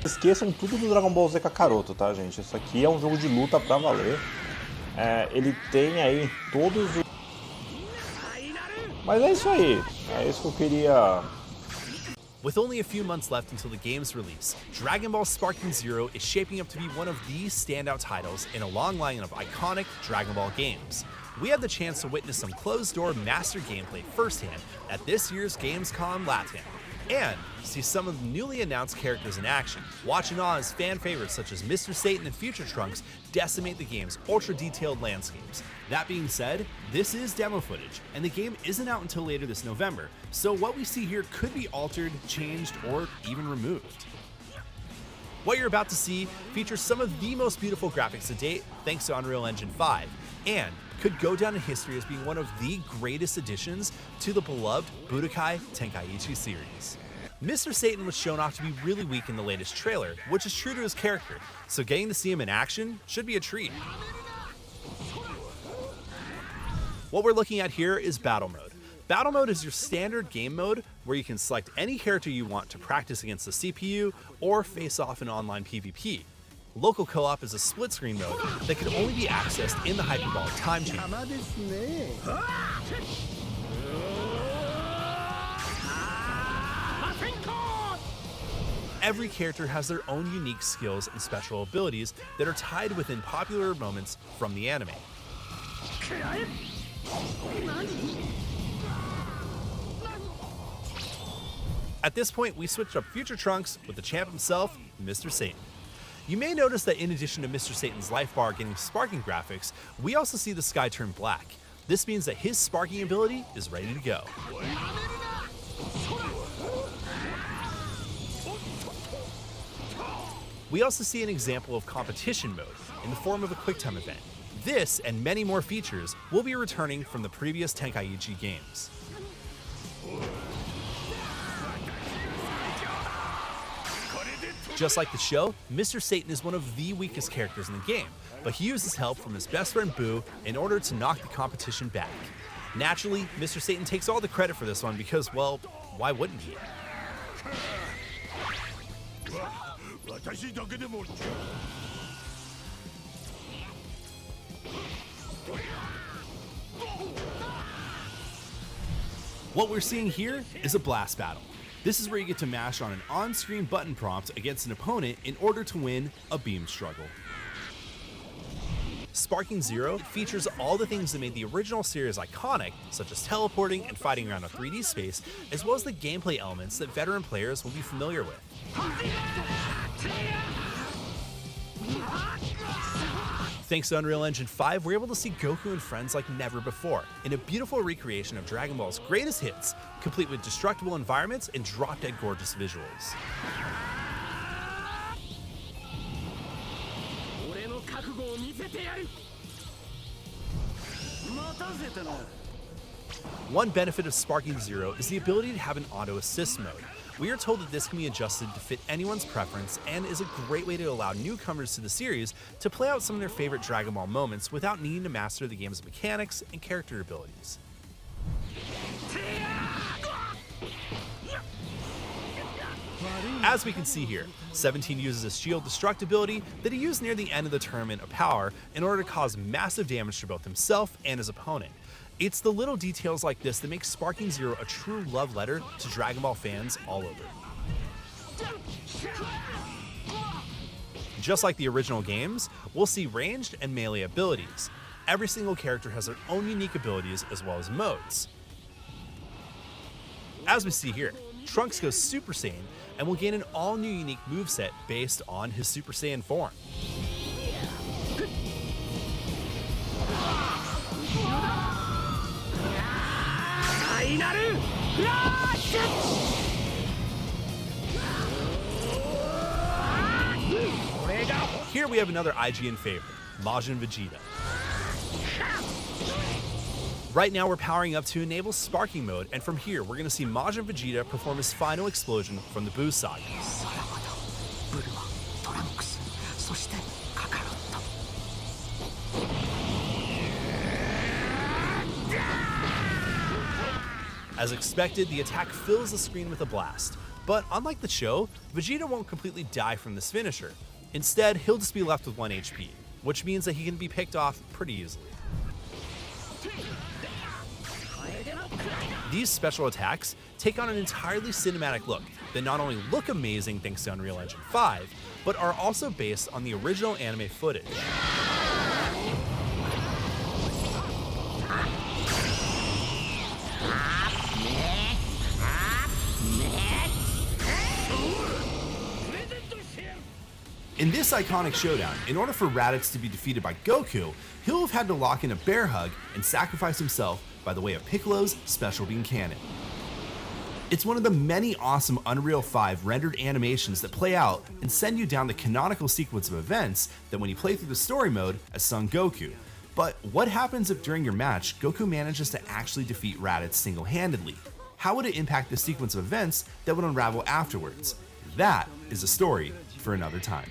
esqueçam tudo do Dragon Ball Z Kakaroto, tá, gente? Isso aqui é um jogo de luta pra valer. Ele tem aí todos os... Mas é isso aí. É isso que eu queria... With only a few months left until the game's release, Dragon Ball Sparking Zero is shaping up to be one of the standout titles in a long line of iconic Dragon Ball games. We had the chance to witness some closed-door master gameplay firsthand at this year's Gamescom Latam, and see some of the newly announced characters in action, watch in awe as fan favorites such as Mr. Satan and Future Trunks decimate the game's ultra-detailed landscapes. That being said, this is demo footage, and the game isn't out until later this November, so what we see here could be altered, changed, or even removed. What you're about to see features some of the most beautiful graphics to date thanks to Unreal Engine 5, and could go down in history as being one of the greatest additions to the beloved Budokai Tenkaichi series. Mr. Satan was shown off to be really weak in the latest trailer, which is true to his character, so getting to see him in action should be a treat. What we're looking at here is Battle Mode. Battle Mode is your standard game mode where you can select any character you want to practice against the CPU or face off in online PvP. Local co-op is a split-screen mode that can only be accessed in the hyperbolic time chamber. Every character has their own unique skills and special abilities that are tied within popular moments from the anime. At this point, we switched up Future Trunks with the champ himself, Mr. Satan. You may notice that in addition to Mr. Satan's life bar getting sparking graphics, we also see the sky turn black. This means that his sparking ability is ready to go. We also see an example of competition mode in the form of a QuickTime event. This and many more features will be returning from the previous Tenkaichi games. Just like the show, Mr. Satan is one of the weakest characters in the game, but he uses help from his best friend Boo in order to knock the competition back. Naturally, Mr. Satan takes all the credit for this one because, well, why wouldn't he? What we're seeing here is a blast battle. This is where you get to mash on an on-screen button prompt against an opponent in order to win a beam struggle. Sparking Zero features all the things that made the original series iconic, such as teleporting and fighting around a 3D space, as well as the gameplay elements that veteran players will be familiar with. Thanks to Unreal Engine 5, we're able to see Goku and friends like never before, in a beautiful recreation of Dragon Ball's greatest hits, complete with destructible environments and drop-dead gorgeous visuals. One benefit of Sparking Zero is the ability to have an auto-assist mode. We are told that this can be adjusted to fit anyone's preference and is a great way to allow newcomers to the series to play out some of their favorite Dragon Ball moments without needing to master the game's mechanics and character abilities. As we can see here, 17 uses a shield destruct ability that he used near the end of the tournament of power in order to cause massive damage to both himself and his opponent. It's the little details like this that make Sparking Zero a true love letter to Dragon Ball fans all over. Just like the original games, we'll see ranged and melee abilities. Every single character has their own unique abilities as well as modes. As we see here, Trunks goes Super Saiyan and will gain an all-new unique moveset based on his Super Saiyan form. Here we have another IGN favorite, Majin Vegeta. Right now we're powering up to enable Sparking mode, and from here we're going to see Majin Vegeta perform his final explosion from the Buu Saga. As expected, the attack fills the screen with a blast. But unlike the show, Vegeta won't completely die from this finisher. Instead, he'll just be left with 1 HP, which means that he can be picked off pretty easily. These special attacks take on an entirely cinematic look that not only look amazing thanks to Unreal Engine 5, but are also based on the original anime footage. In this iconic showdown, in order for Raditz to be defeated by Goku, he'll have had to lock in a bear hug and sacrifice himself by the way of Piccolo's Special Beam Cannon. It's one of the many awesome Unreal 5 rendered animations that play out and send you down the canonical sequence of events that when you play through the story mode as Son Goku. But what happens if during your match, Goku manages to actually defeat Raditz single-handedly? How would it impact the sequence of events that would unravel afterwards? That is a story for another time.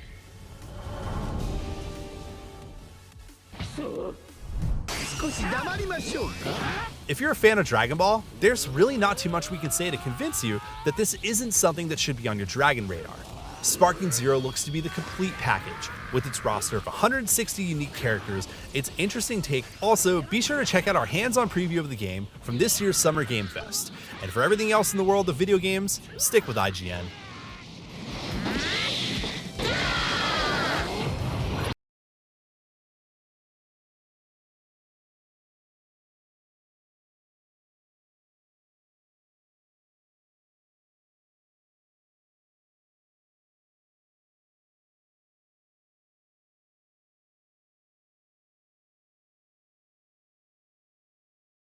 If you're a fan of Dragon Ball, there's really not too much we can say to convince you that this isn't something that should be on your Dragon radar. Sparking Zero looks to be the complete package, with its roster of 160 unique characters, its interesting take. Also, be sure to check out our hands-on preview of the game from this year's Summer Game Fest. And for everything else in the world of video games, stick with IGN.